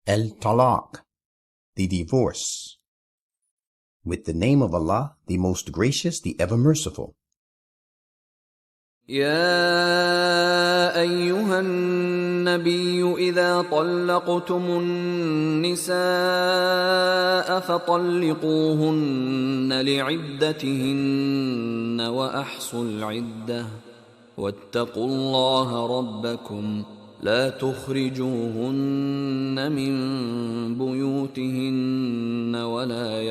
Talaaq, the divorce. With the name of Allah, the most gracious, the ever merciful. يا أيها النبي إذا طلقتم النساء فطلقوهن لعدتهن وأحصوا العدة واتقوا الله ربكم لا تخرجوهن من بيوتهن ولا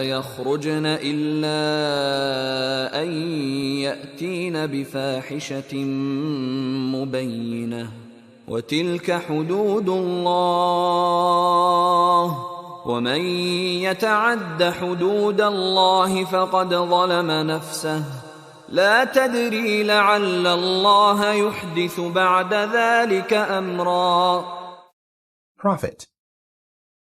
يخرجن إلا أن يأتين بفاحشة مبينة وتلك حدود الله ومن يتعد حدود الله فقد ظلم نفسه لا تدري لعل الله يحدث بعد ذلك أمرا. Prophet,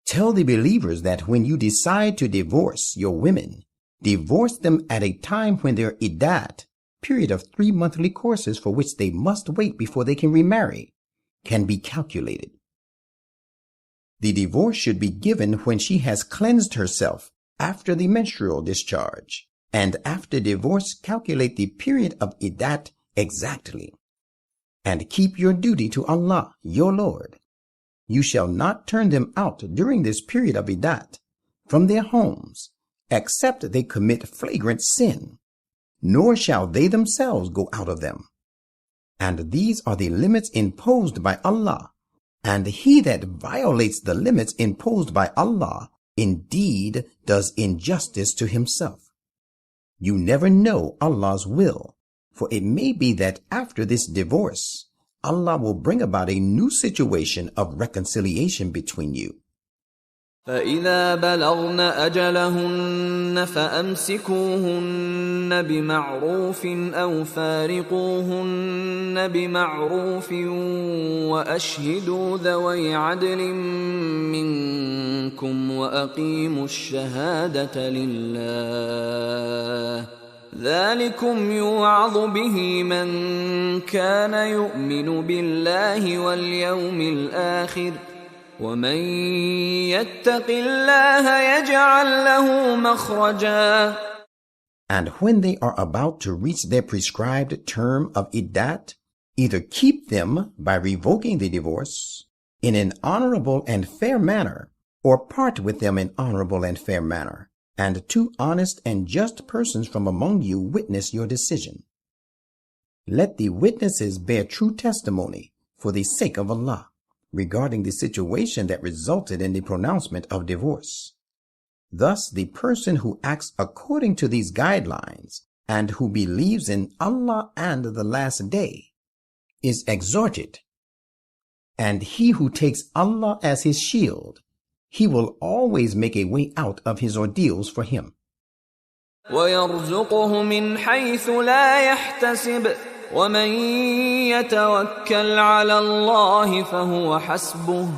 tell the believers that when you decide to divorce your women, divorce them at a time when their iddat, period of 3 monthly courses for which they must wait before they can remarry, can be calculated. The divorce should be given when she has cleansed herself after the menstrual discharge, and after divorce calculate the period of iddat exactly. And keep your duty to Allah, your Lord. You shall not turn them out during this period of iddat from their homes, except they commit flagrant sin, nor shall they themselves go out of them. And these are the limits imposed by Allah, and he that violates the limits imposed by Allah indeed does injustice to himself. You never know Allah's will, for it may be that after this divorce, Allah will bring about a new situation of reconciliation between you. فإذا بلغن أجلهن فأمسكوهن بمعروف أو فارقوهن بمعروف وأشهدوا ذوي عدل منكم وأقيموا الشهادة لله ذلكم يوعظ به من كان يؤمن بالله واليوم الآخر ومن يتق الله يجعل له مخرجا. And when they are about to reach their prescribed term of iddat, either keep them by revoking the divorce in an honorable and fair manner, or part with them in honorable and fair manner, and 2 honest and just persons from among you witness your decision. Let the witnesses bear true testimony for the sake of Allah regarding the situation that resulted in the pronouncement of divorce. Thus, the person who acts according to these guidelines and who believes in Allah and the last day is exhorted. And he who takes Allah as his shield, he will always make a way out of his ordeals for him. وَيَرْزُقُهُ مِنْ حَيْثُ لَا يَحْتَسِبُ وَمَنْ يَتَوَكَّلْ عَلَى اللَّهِ فَهُوَ حَسْبُهُ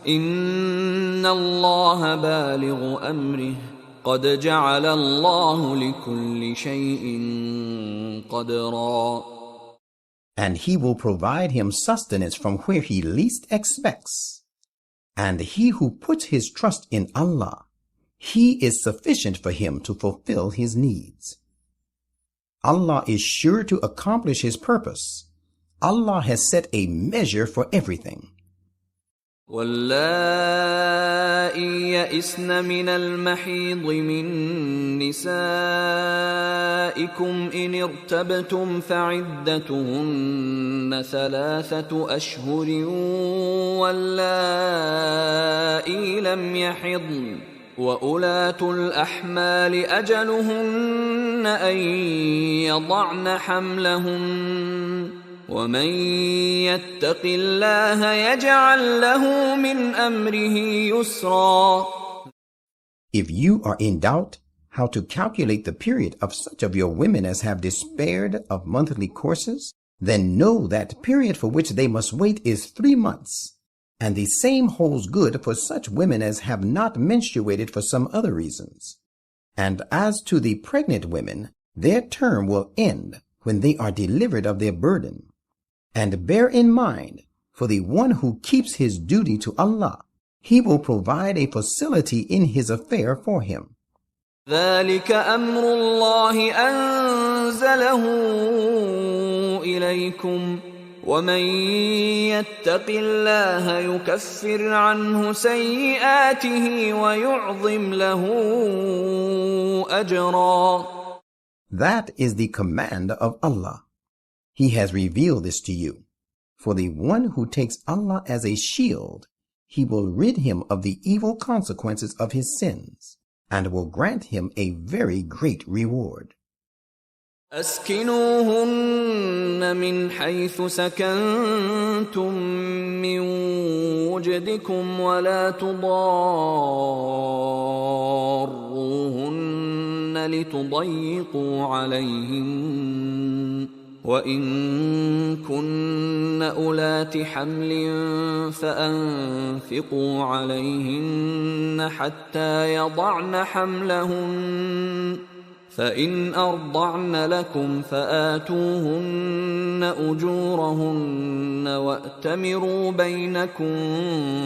إِنَّ اللَّهَ بَالِغُ أَمْرِهِ قَدْ جَعَلَ اللَّهُ لِكُلِّ شَيْءٍ قَدْرًا. And he will provide him sustenance from where he least expects. And he who puts his trust in Allah, he is sufficient for him to fulfill his needs. Allah is sure to accomplish his purpose. Allah has set a measure for everything. واللائي يئسن من المحيض من نسائكم إن ارتبتم فعدتهن 3 أشهر واللائي لم يحضن وأولاة الأحمال أجلهن أن يضعن حملهن ومن يتق الله يجعل له من أمره يسرا. If you are in doubt how to calculate the period of such of your women as have despaired of monthly courses, then know that period for which they must wait is 3 months, and the same holds good for such women as have not menstruated for some other reasons. And as to the pregnant women, their term will end when they are delivered of their burden. And bear in mind For the one who keeps his duty to Allah, He will provide a facility in his affair for him. ذلك أمر الله أنزله إليكم ومن يتق الله يكفر عنه سيئاته ويعظم له أجرا. That is the command of Allah. He has revealed this to you. For the one who takes Allah as a shield, He will rid him of the evil consequences of his sins and will grant him a very great reward. أسكنوهن من حيث سكنتم من وجدكم ولا تضاروهن لتضيقوا عليهن وإن كن أولات حمل فأنفقوا عليهن حتى يضعن حملهن فإن أرضعن لكم فآتوهن أجورهن وأتمروا بينكم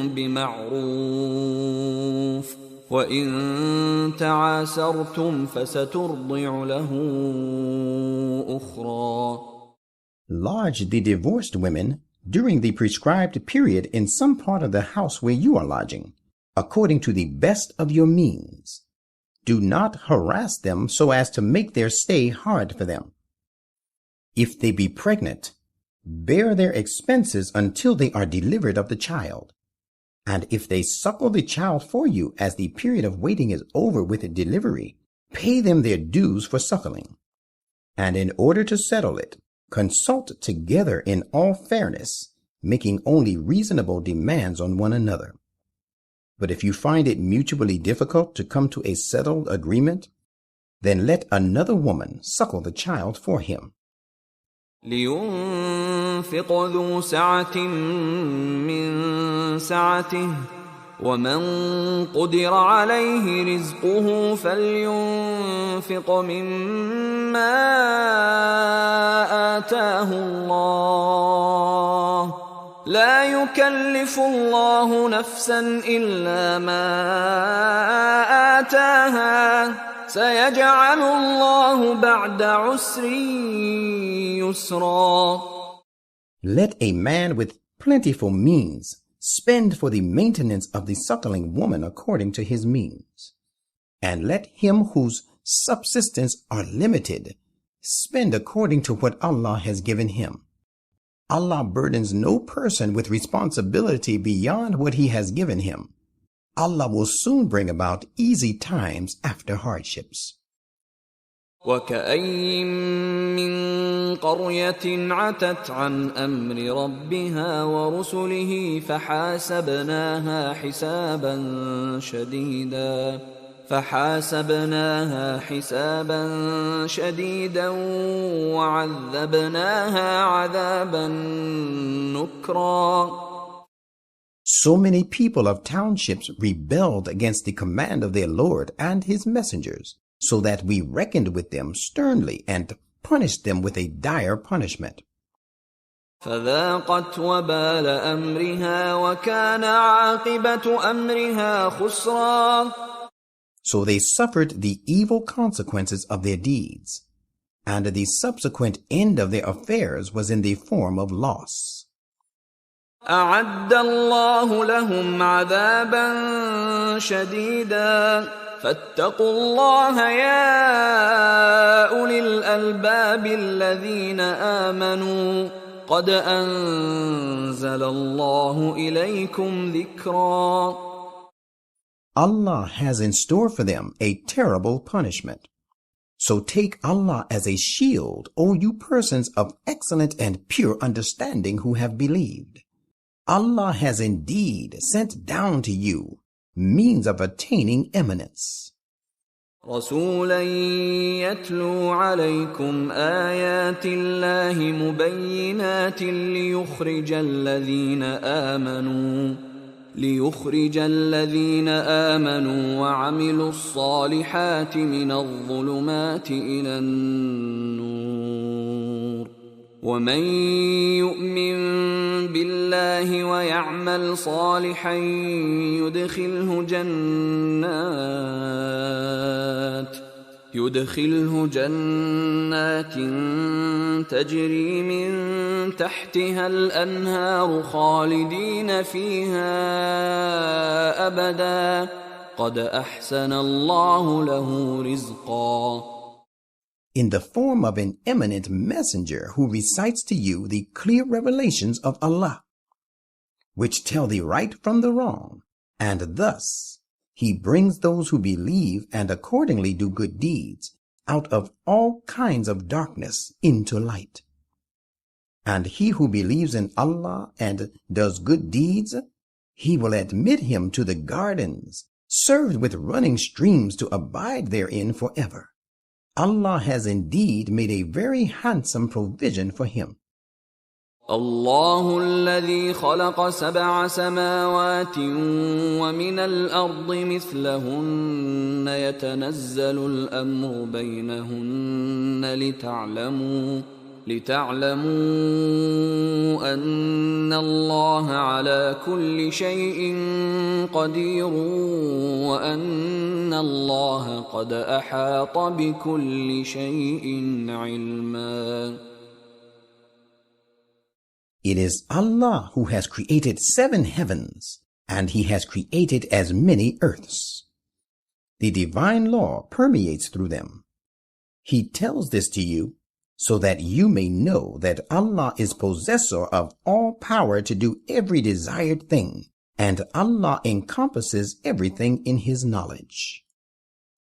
بمعروف وإن تعاسرتم فسترضع له أخرى. Lodge the divorced women during the prescribed period in some part of the house where you are lodging, according to the best of your means. Do not harass them so as to make their stay hard for them. If they be pregnant, bear their expenses until they are delivered of the child. And if they suckle the child for you as the period of waiting is over with delivery, pay them their dues for suckling. And in order to settle it, consult together in all fairness, making only reasonable demands on one another. But if you find it mutually difficult to come to a settled agreement, then let another woman suckle the child for him. لينفق ذو سعة من سعته ومن قدر عليه رزقه فلينفق مما آتاه الله لا يكلف الله نفسا إلا ما آتاها سيجعل الله بعد عسر يسرا. Let a man with plentiful means spend for the maintenance of the suckling woman according to his means. And let him whose subsistence are limited spend according to what Allah has given him. Allah burdens no person with responsibility beyond what He has given him. Allah will soon bring about easy times after hardships. وكأين من قرية عتت عن أمر ربها ورسله فحاسبناها حسابا شديدا وعذبناها عذابا نكرا. So many people of townships rebelled against the command of their Lord and His messengers, so that we reckoned with them sternly and punished them with a dire punishment. فذاقت وبال أمرها وكان عاقبة أمرها خسرا. So they suffered the evil consequences of their deeds, and the subsequent end of their affairs was in the form of loss. أعد الله لهم عذابا شديدا فاتقوا الله يا أولي الألباب الذين آمنوا قد أنزل الله إليكم ذكرا. Allah has in store for them a terrible punishment. So take Allah as a shield, O you persons of excellent and pure understanding who have believed. Allah has indeed sent down to you means of attaining eminence. رسولا يتلو عليكم آيات الله مبينات ليخرج الذين آمنوا وعملوا الصالحات من الظلمات إلى النور ومن يؤمن بالله ويعمل صالحا يدخله جنات تجري من تحتها الأنهار خالدين فيها أبدا قد أحسن الله له رزقا. In the form of an eminent messenger who recites to you the clear revelations of Allah, which tell the right from the wrong, and thus he brings those who believe and accordingly do good deeds out of all kinds of darkness into light. And he who believes in Allah and does good deeds, he will admit him to the gardens, served with running streams to abide therein forever. Allah has indeed made a very handsome provision for him. الله الذي خلق 7 سماوات ومن الأرض مثلهن يتنزل الأمر بينهن لتعلموا أن الله على كل شيء قدير وأن الله قد أحاط بكل شيء علما. It is Allah who has created 7 heavens, and he has created as many earths. The divine law permeates through them. He tells this to you so that you may know that Allah is possessor of all power to do every desired thing, and Allah encompasses everything in his knowledge.